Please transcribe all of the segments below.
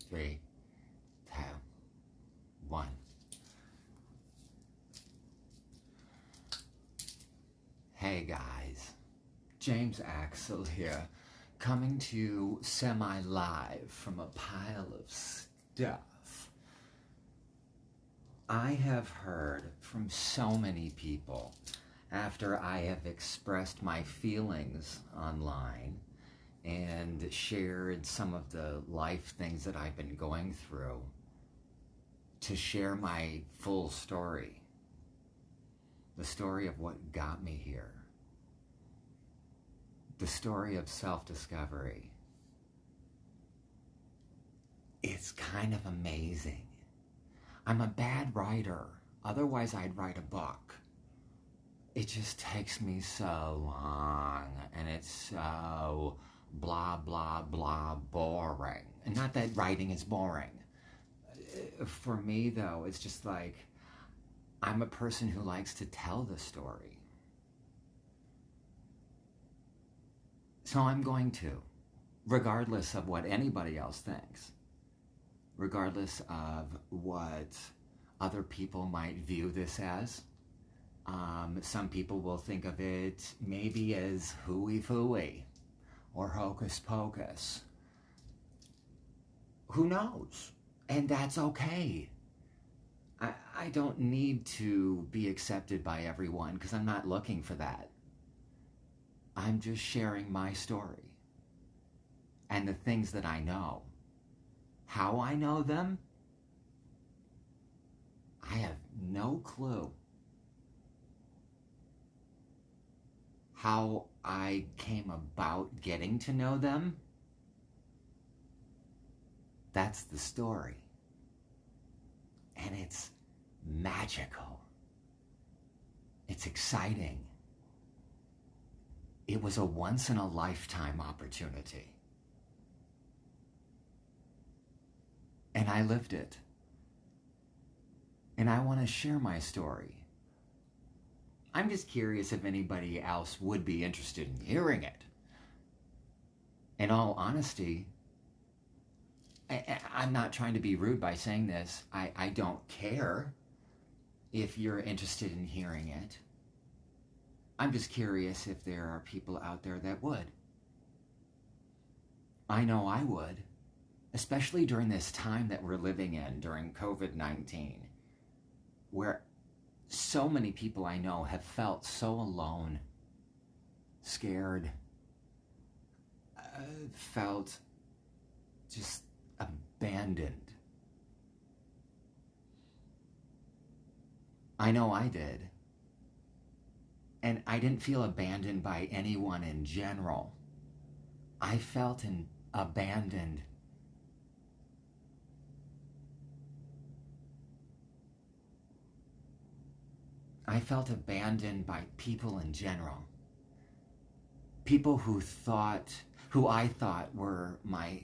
3, 2, 1. Hey guys, James Axel here, coming to you semi-live from a pile of stuff. I have heard from so many people after I have expressed my feelings online and shared some of the life things that I've been going through, to share my full story. The story of what got me here. The story of self-discovery. It's kind of amazing. I'm a bad writer. Otherwise, I'd write a book. It just takes me so long, and it's so blah, blah, blah, boring. And not that writing is boring. For me, though, it's just like, I'm a person who likes to tell the story. So I'm going to, regardless of what anybody else thinks, regardless of what other people might view this as. Some people will think of it maybe as hooey-fooey or hocus-pocus. Who knows? And that's okay. I don't need to be accepted by everyone because I'm not looking for that. I'm just sharing my story and the things that I know. How I know them, I have no clue. How I came about getting to know them, that's the story. And it's magical. It's exciting. It was a once-in-a-lifetime opportunity. And I lived it. And I want to share my story. I'm just curious if anybody else would be interested in hearing it. In all honesty, I'm not trying to be rude by saying this. I don't care if you're interested in hearing it. I'm just curious if there are people out there that would. I know I would, especially during this time that we're living in, during COVID-19, where so many people I know have felt so alone, scared, felt just abandoned. I know I did. And I didn't feel abandoned by anyone in general. I felt abandoned. I felt abandoned by people in general. People who I thought were my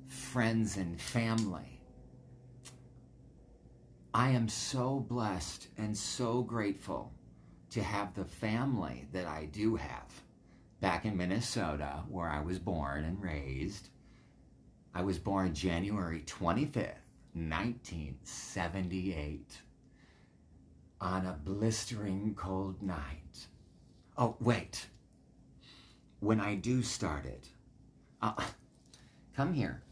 friends and family. I am so blessed and so grateful to have the family that I do have. Back in Minnesota, where I was born and raised. I was born January 25th, 1978. On a blistering cold night. Oh, wait. When I do start it. Come here.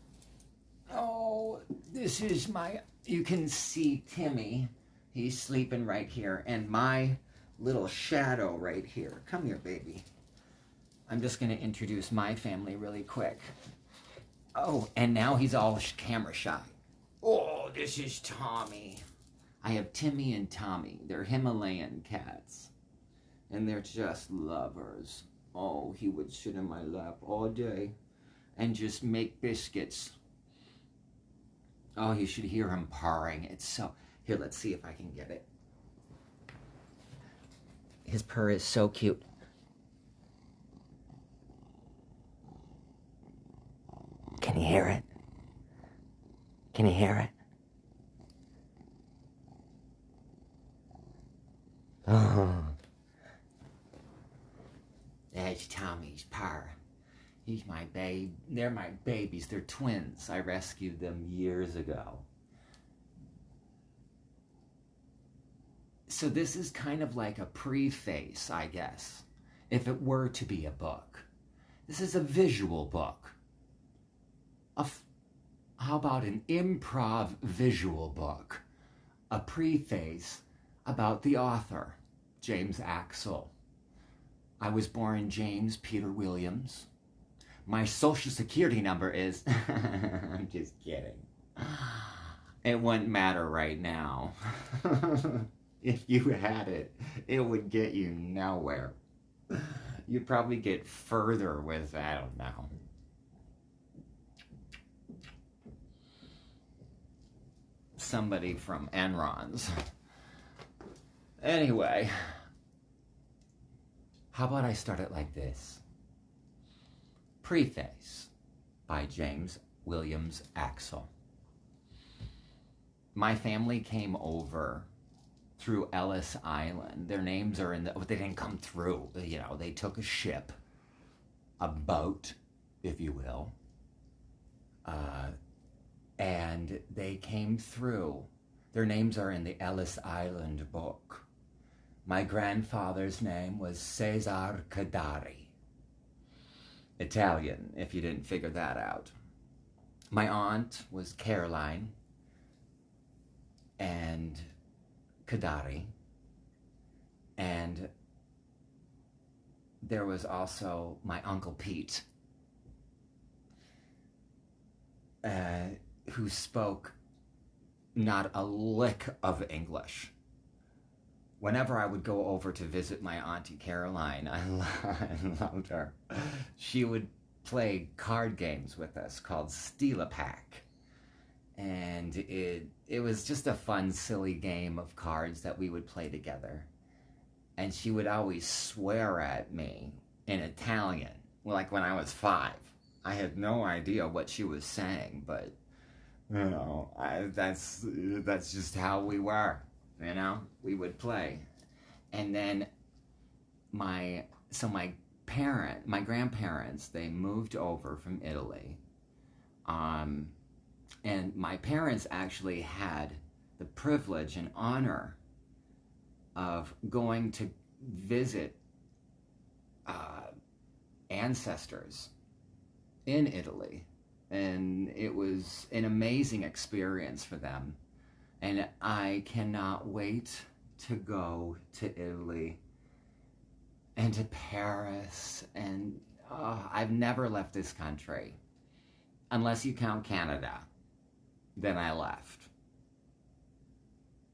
Oh, this is you can see Timmy. He's sleeping right here. And my little shadow right here. Come here, baby. I'm just going to introduce my family really quick. Oh, and now he's all camera shy. Oh, this is Tommy. I have Timmy and Tommy. They're Himalayan cats. And they're just lovers. Oh, he would sit in my lap all day and just make biscuits. Oh, you should hear him purring. It's so... Here, let's see if I can get it. His purr is so cute. Can you hear it? Can you hear it? Oh. That's Tommy's purr. He's my babe. They're my babies. They're twins. I rescued them years ago. So this is kind of like a preface, I guess, if it were to be a book. This is a visual book. How about an improv visual book? A preface about the author, James Axel. I was born James Peter Williams. My social security number is... I'm just kidding. It wouldn't matter right now. If you had it, it would get you nowhere. You'd probably get further with, I don't know. Somebody from Enron's. Anyway, how about I start it like this? Preface by James Williams Axel. My family came over through Ellis Island. Their names are in the... They didn't come through. You know, they took a ship, a boat, if you will, and they came through. Their names are in the Ellis Island book. My grandfather's name was Cesar Cadari. Italian, if you didn't figure that out. My aunt was Caroline and Cadari. And there was also my Uncle Pete, who spoke not a lick of English. Whenever I would go over to visit my Auntie Caroline, I loved her. She would play card games with us called Steal-A-Pack. And it was just a fun, silly game of cards that we would play together. And she would always swear at me in Italian, like when I was 5. I had no idea what she was saying, but, you know, that's just how we were, you know? We would play. And then my grandparents, they moved over from Italy. And my parents actually had the privilege and honor of going to visit ancestors in Italy. And it was an amazing experience for them. And I cannot wait to go to Italy and to Paris. And I've never left this country, unless you count Canada. Then I left.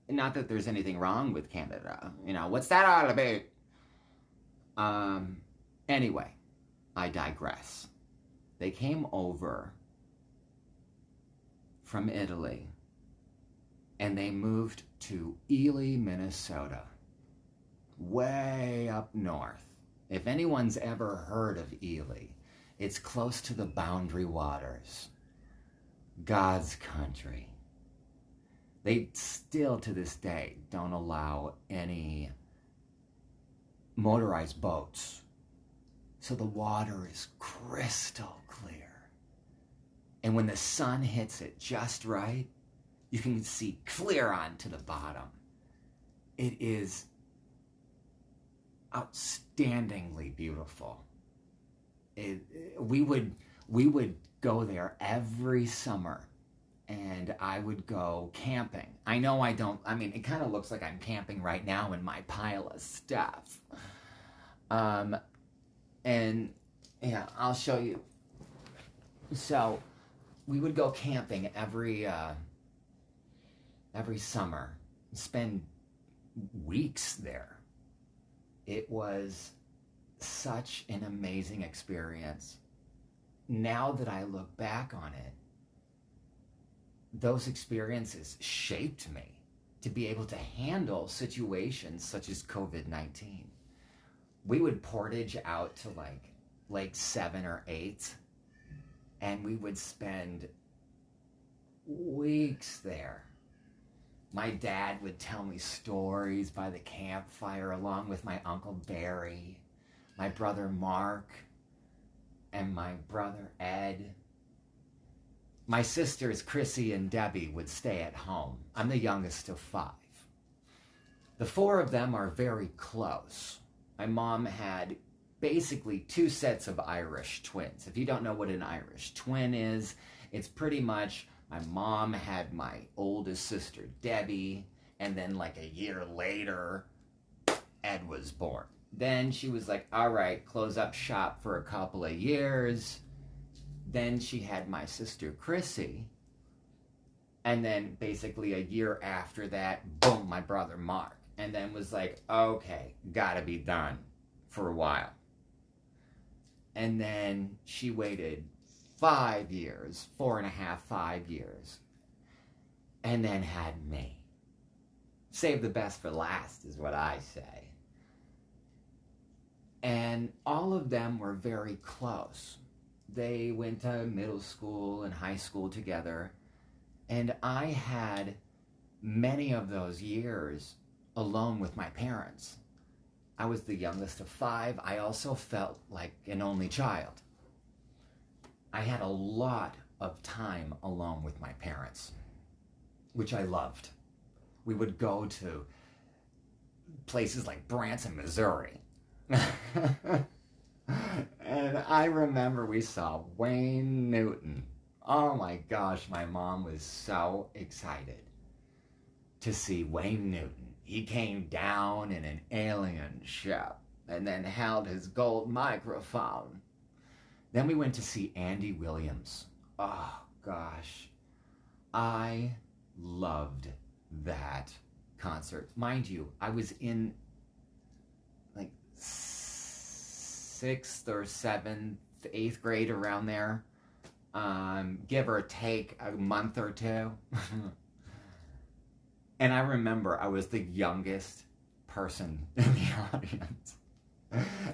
Not that there's anything wrong with Canada. You know, what's that all about? Anyway, I digress. They came over from Italy and they moved to Ely, Minnesota, way up north. If anyone's ever heard of Ely, it's close to the Boundary Waters, God's country. They still, to this day, don't allow any motorized boats. So the water is crystal clear. And when the sun hits it just right, you can see clear on to the bottom. It is outstandingly beautiful. We would go there every summer, and I would go camping. I mean, it kind of looks like I'm camping right now in my pile of stuff. And yeah, I'll show you. So we would go camping every summer, spend weeks there. It was such an amazing experience. Now that I look back on it, those experiences shaped me to be able to handle situations such as COVID-19. We would portage out to like Lake 7 or 8, and we would spend weeks there. My dad would tell me stories by the campfire along with my Uncle Barry, my brother Mark. and my brother Ed. My sisters Chrissy and Debbie would stay at home. I'm the youngest of 5. The 4 of them are very close. My mom had basically 2 sets of Irish twins. If you don't know what an Irish twin is, it's pretty much my mom had my oldest sister Debbie, and then like a year later, Ed was born. Then she was like, all right, close up shop for a couple of years. Then she had my sister Chrissy. And then basically a year after that, boom, my brother Mark. And then was like, okay, gotta be done for a while. And then she waited 5 years, 4.5, 5 years. And then had me. Save the best for last is what I say. And all of them were very close. They went to middle school and high school together. And I had many of those years alone with my parents. I was the youngest of 5. I also felt like an only child. I had a lot of time alone with my parents, which I loved. We would go to places like Branson, Missouri. And I remember we saw Wayne Newton. Oh my gosh, my mom was so excited to see Wayne Newton. He came down in an alien ship and then held his gold microphone. Then we went to see Andy Williams. Oh gosh, I loved that concert. Mind you, I was in like 6th or 7th, 8th grade, around there. Give or take a month or 2. And I remember I was the youngest person in the audience.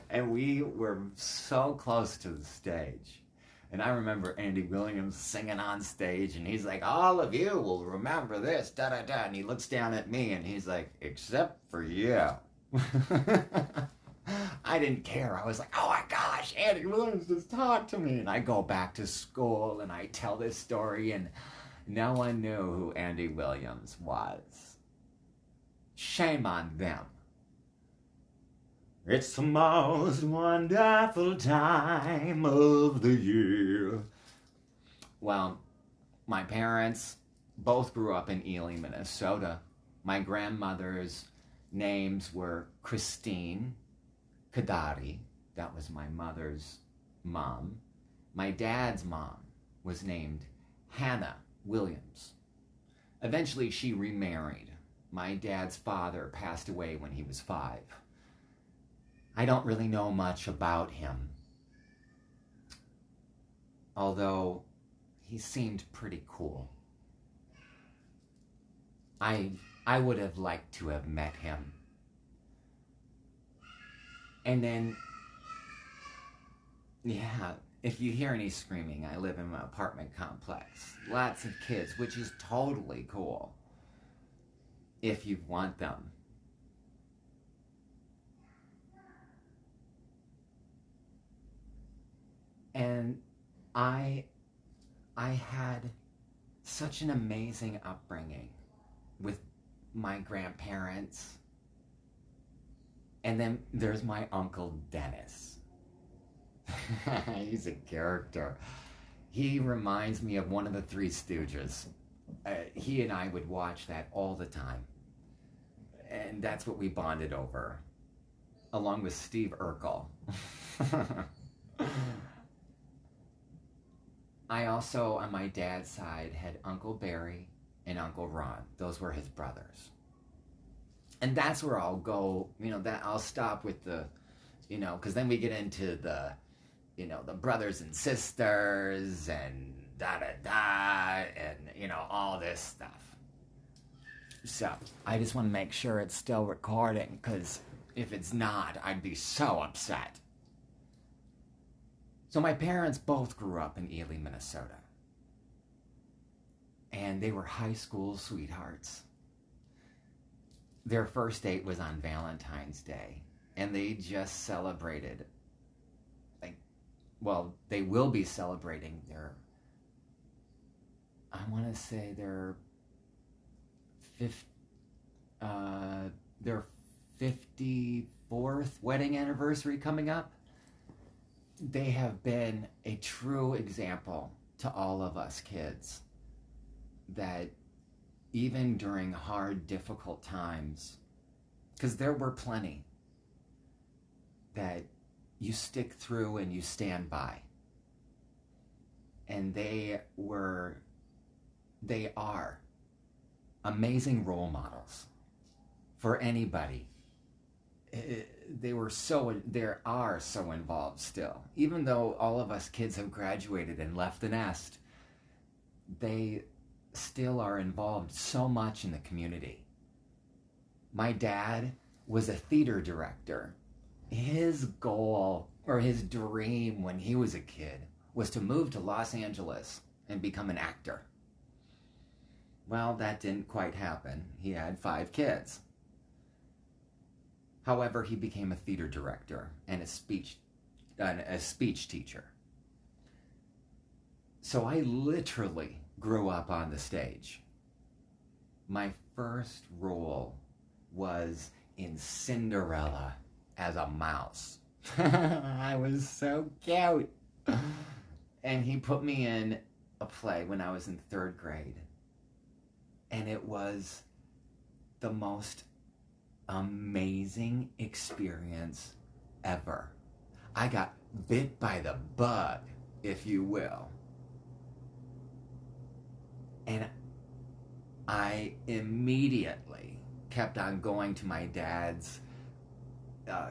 And we were so close to the stage. And I remember Andy Williams singing on stage, and he's like, all of you will remember this, da-da-da. And he looks down at me, and he's like, except for you. I didn't care. I was like, oh my gosh, Andy Williams just talked to me. And I go back to school, and I tell this story, and no one knew who Andy Williams was. Shame on them. It's the most wonderful time of the year. Well, my parents both grew up in Ely, Minnesota. My grandmother's names were Christine Kadari. That was my mother's mom. My dad's mom was named Hannah Williams. Eventually, she remarried. My dad's father passed away when he was 5. I don't really know much about him, although he seemed pretty cool. I would have liked to have met him. And then, yeah, if you hear any screaming, I live in an apartment complex. Lots of kids, which is totally cool if you want them. And I had such an amazing upbringing with my grandparents. And then there's my Uncle Dennis. He's a character. He reminds me of one of the Three Stooges. He and I would watch that all the time. And that's what we bonded over, along with Steve Urkel. I also, on my dad's side, had Uncle Barry and Uncle Ron. Those were his brothers. And that's where I'll go, that I'll stop with the, because then we get into the, the brothers and sisters and da-da-da and, all this stuff. So, I just want to make sure it's still recording, because if it's not, I'd be so upset. So my parents both grew up in Ely, Minnesota. And they were high school sweethearts. Their first date was on Valentine's Day. And they just celebrated, like, well, they will be celebrating their, I want to say fifth, their 54th wedding anniversary coming up. They have been a true example to all of us kids that even during hard, difficult times, because there were plenty, that you stick through and you stand by. And they are amazing role models for anybody. They are so involved still. Even though all of us kids have graduated and left the nest, they still are involved so much in the community. My dad was a theater director. His goal, or his dream when he was a kid, was to move to Los Angeles and become an actor. Well, that didn't quite happen. He had 5 kids. However, he became a theater director and a speech teacher. So I literally grew up on the stage. My first role was in Cinderella as a mouse. I was so cute. And he put me in a play when I was in 3rd grade. And it was the most amazing experience ever. I got bit by the bug, if you will. And I immediately kept on going to my dad's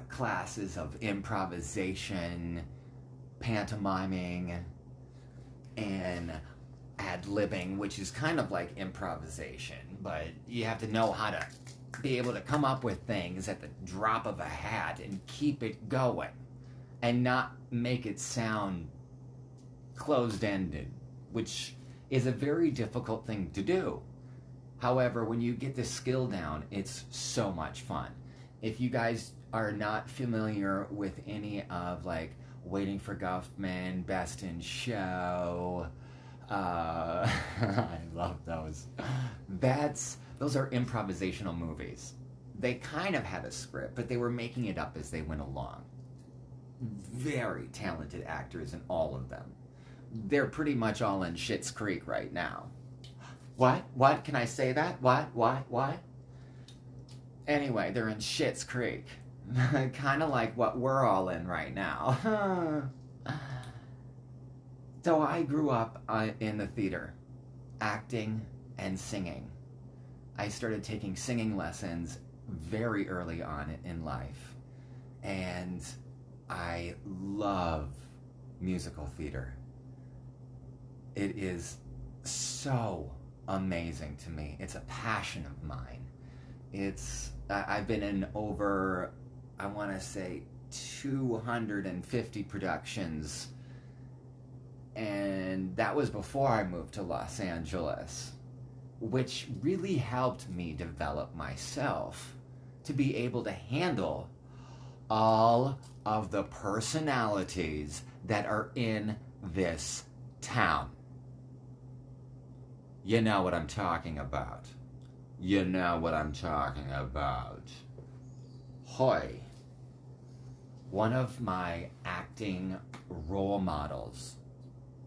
classes of improvisation, pantomiming, and ad-libbing, which is kind of like improvisation, but you have to know how to be able to come up with things at the drop of a hat and keep it going and not make it sound closed-ended, which is a very difficult thing to do. However, when you get the skill down, it's so much fun. If you guys are not familiar with any of like Waiting for Guffman, Best in Show, I love those. Those are improvisational movies. They kind of had a script, but they were making it up as they went along. Very talented actors in all of them. They're pretty much all in Schitt's Creek right now. What? Can I say that? What? Anyway, they're in Schitt's Creek. Kind of like what we're all in right now. So I grew up in the theater, acting and singing. I started taking singing lessons very early on in life. And I love musical theater. It is so amazing to me. It's a passion of mine. I've been in over, I want to say, 250 productions, and that was before I moved to Los Angeles, which really helped me develop myself to be able to handle all of the personalities that are in this town. You know what I'm talking about. You know what I'm talking about. Hoy. One of my acting role models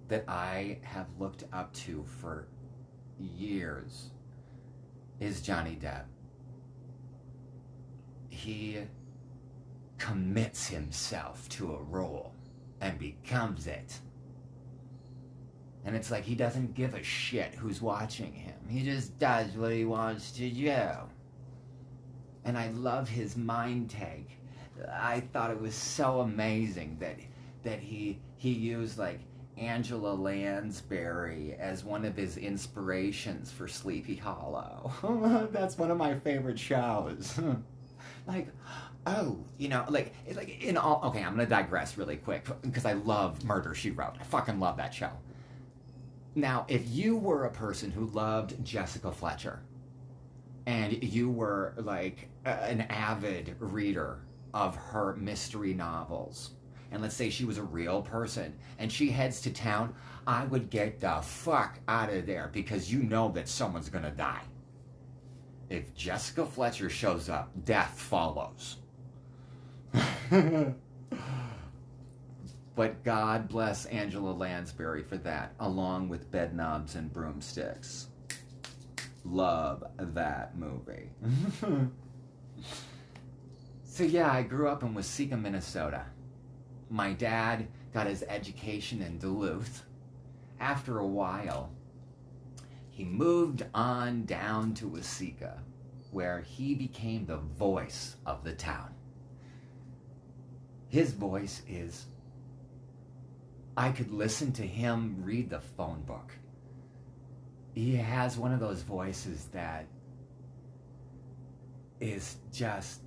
that I have looked up to for years is Johnny Depp. He commits himself to a role and becomes it. And it's like he doesn't give a shit who's watching him. He just does what he wants to do. And I love his mind take. I thought it was so amazing that he used like Angela Lansbury as one of his inspirations for Sleepy Hollow. That's one of my favorite shows. Like, oh, like in all. Okay, I'm gonna digress really quick because I love Murder, She Wrote. I fucking love that show. Now, if you were a person who loved Jessica Fletcher, and you were like an avid reader of her mystery novels, and let's say she was a real person, and she heads to town, I would get the fuck out of there, because you know that someone's gonna die. If Jessica Fletcher shows up, death follows. But God bless Angela Lansbury for that, along with Bed Knobs and Broomsticks. Love that movie. So yeah, I grew up in Waseca, Minnesota. My dad got his education in Duluth. After a while, he moved on down to Waseca, where he became the voice of the town. His voice is, I could listen to him read the phone book. He has one of those voices that is just,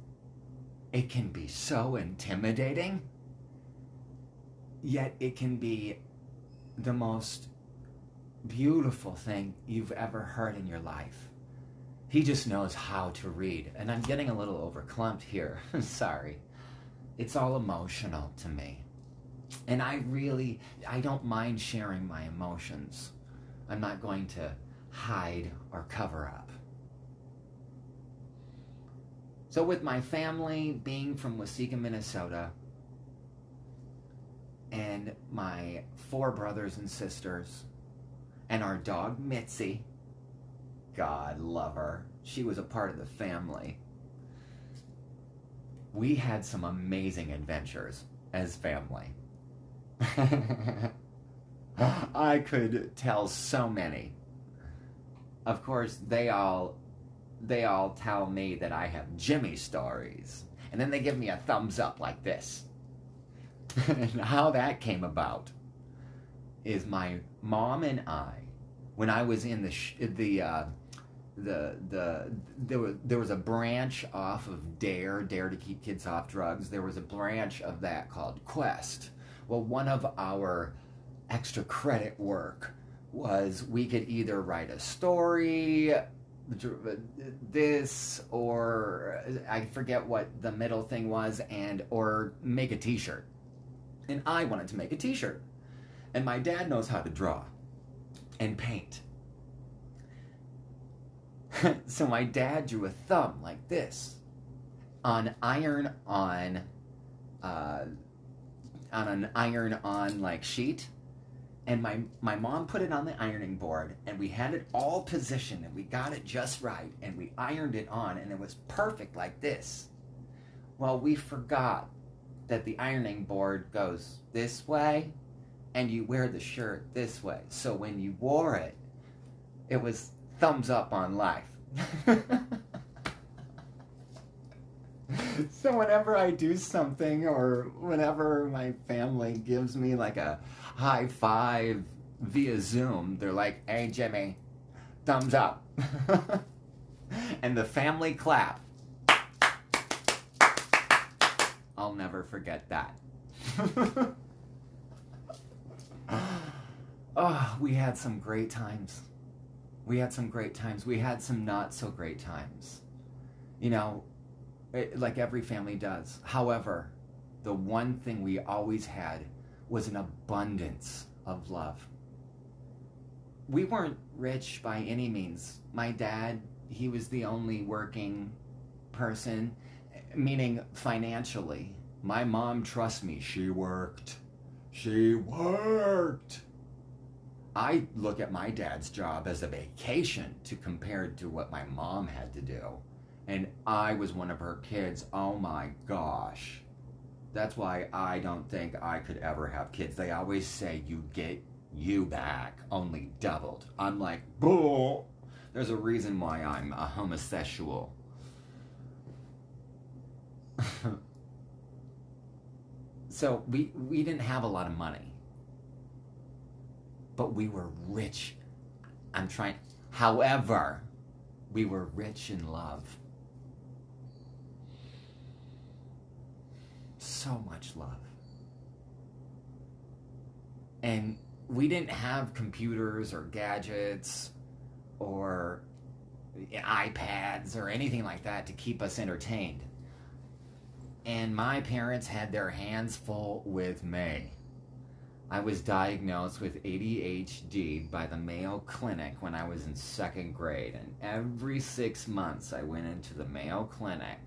it can be so intimidating, yet it can be the most beautiful thing you've ever heard in your life. He just knows how to read. And I'm getting a little overclumped here. Sorry. It's all emotional to me. And I don't mind sharing my emotions. I'm not going to hide or cover up. So with my family being from Waseca, Minnesota, and my 4 brothers and sisters, and our dog Mitzi, God love her, she was a part of the family. We had some amazing adventures as family. I could tell so many. Of course, they all tell me that I have Jimmy stories. And then they give me a thumbs up like this. And how that came about is my mom and I, when I was in there was a branch off of Dare to Keep Kids Off Drugs. There was a branch of that called Quest. Well, one of our extra credit work was we could either write a story, this, or I forget what the middle thing was, or make a t-shirt. And I wanted to make a t-shirt. And my dad knows how to draw and paint. So my dad drew a thumb like this on an iron-on like sheet. And my mom put it on the ironing board, and we had it all positioned, and we got it just right, and we ironed it on, and it was perfect like this. Well, we forgot that the ironing board goes this way, and you wear the shirt this way. So when you wore it, it was thumbs up on life. So whenever I do something, or whenever my family gives me like a high five via Zoom, they're like, hey Jimmy, thumbs up. And the family clap. I'll never forget that. Oh, we had some great times. We had some great times. We had some not so great times. You know, like every family does. However, the one thing we always had was an abundance of love. We weren't rich by any means. My dad, he was the only working person, meaning financially. My mom, trust me, she worked. She worked. I look at my dad's job as a vacation compared to what my mom had to do. And I was one of her kids. Oh my gosh. That's why I don't think I could ever have kids. They always say you get you back, only doubled. I'm like, bull. There's a reason why I'm a homosexual. So we didn't have a lot of money, but we were rich. However, we were rich in love. So much love. And we didn't have computers or gadgets or iPads or anything like that to keep us entertained. And my parents had their hands full with me. I was diagnosed with ADHD by the Mayo Clinic when I was in 2nd grade. And every 6 months I went into the Mayo Clinic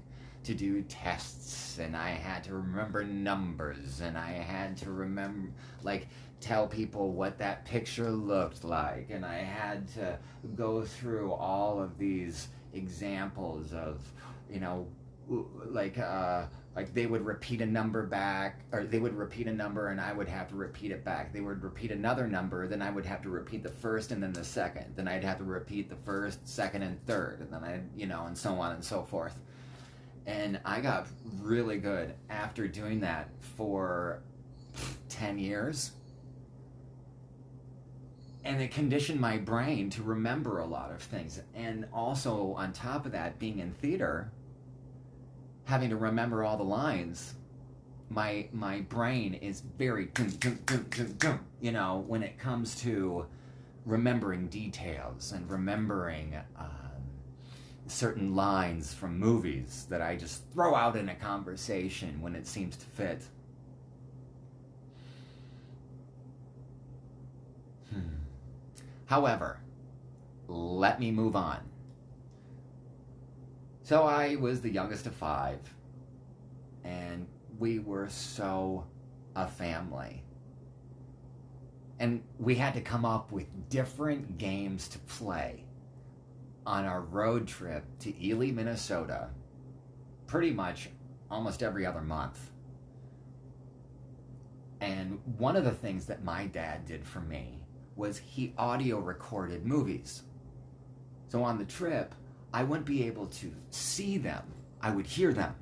to do tests, and I had to remember numbers, and I had to remember, like, tell people what that picture looked like, and I had to go through all of these examples of, you know, like they would repeat a number back, or they would repeat a number and I would have to repeat it back. They would repeat another number, then I would have to repeat the first and then the second. Then I'd have to repeat the first, second, and third, and then and so on and so forth. And I got really good after doing that for 10 years. And it conditioned my brain to remember a lot of things. And also, on top of that, being in theater, having to remember all the lines, my brain is very, when it comes to remembering details and remembering certain lines from movies that I just throw out in a conversation when it seems to fit. However, let me move on. So I was the youngest of 5, and we were so a family. And we had to come up with different games to play on our road trip to Ely, Minnesota, pretty much almost every other month. And one of the things that my dad did for me was he audio recorded movies. So on the trip, I wouldn't be able to see them. I would hear them.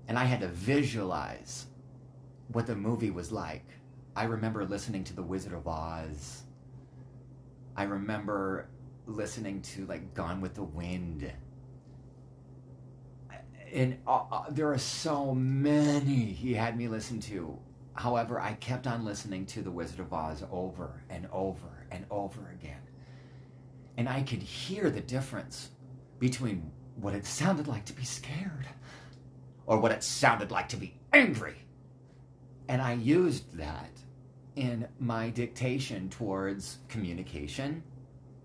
And I had to visualize what the movie was like. I remember listening to The Wizard of Oz. I remember listening to, like, Gone with the Wind. And there are so many he had me listen to. However, I kept on listening to The Wizard of Oz over and over and over again. And I could hear the difference between what it sounded like to be scared or what it sounded like to be angry. And I used that in my dictation towards communication,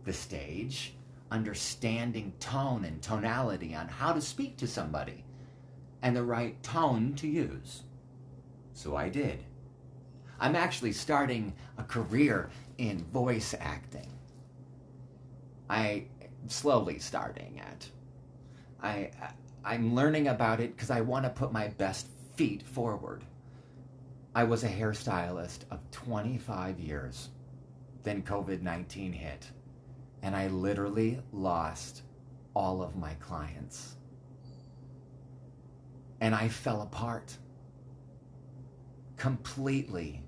the stage, understanding tone and tonality on how to speak to somebody and the right tone to use. So I did. I'm actually starting a career in voice acting. I'm slowly starting it. I'm learning about it because I want to put my best feet forward. I was a hairstylist of 25 years. Then COVID-19 hit, and I literally lost all of my clients. And I fell apart. Completely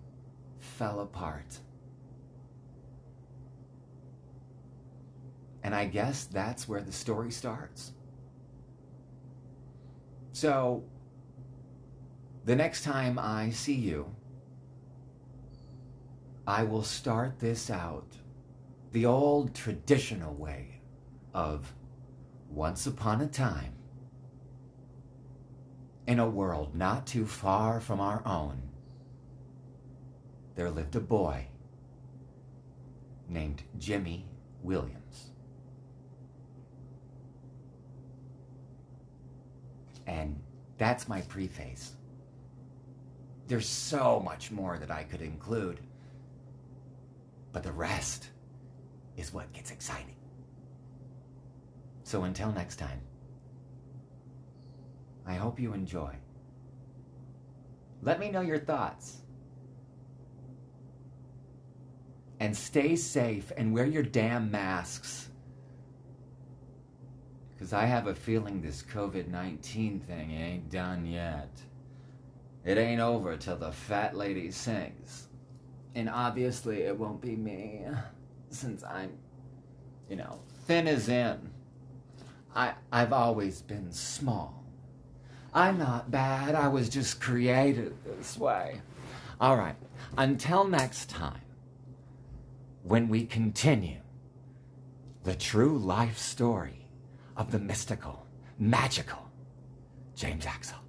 fell apart. And I guess that's where the story starts. So, the next time I see you, I will start this out the old traditional way of once upon a time, in a world not too far from our own, there lived a boy named Jimmy Williams. And that's my preface. There's so much more that I could include, but the rest is what gets exciting. So until next time, I hope you enjoy. Let me know your thoughts. And stay safe and wear your damn masks. Because I have a feeling this COVID-19 thing ain't done yet. It ain't over till the fat lady sings. And obviously it won't be me, since I'm, thin as in. I've always been small. I'm not bad, I was just created this way. All right, until next time, when we continue the true life story of the mystical, magical, James Axel.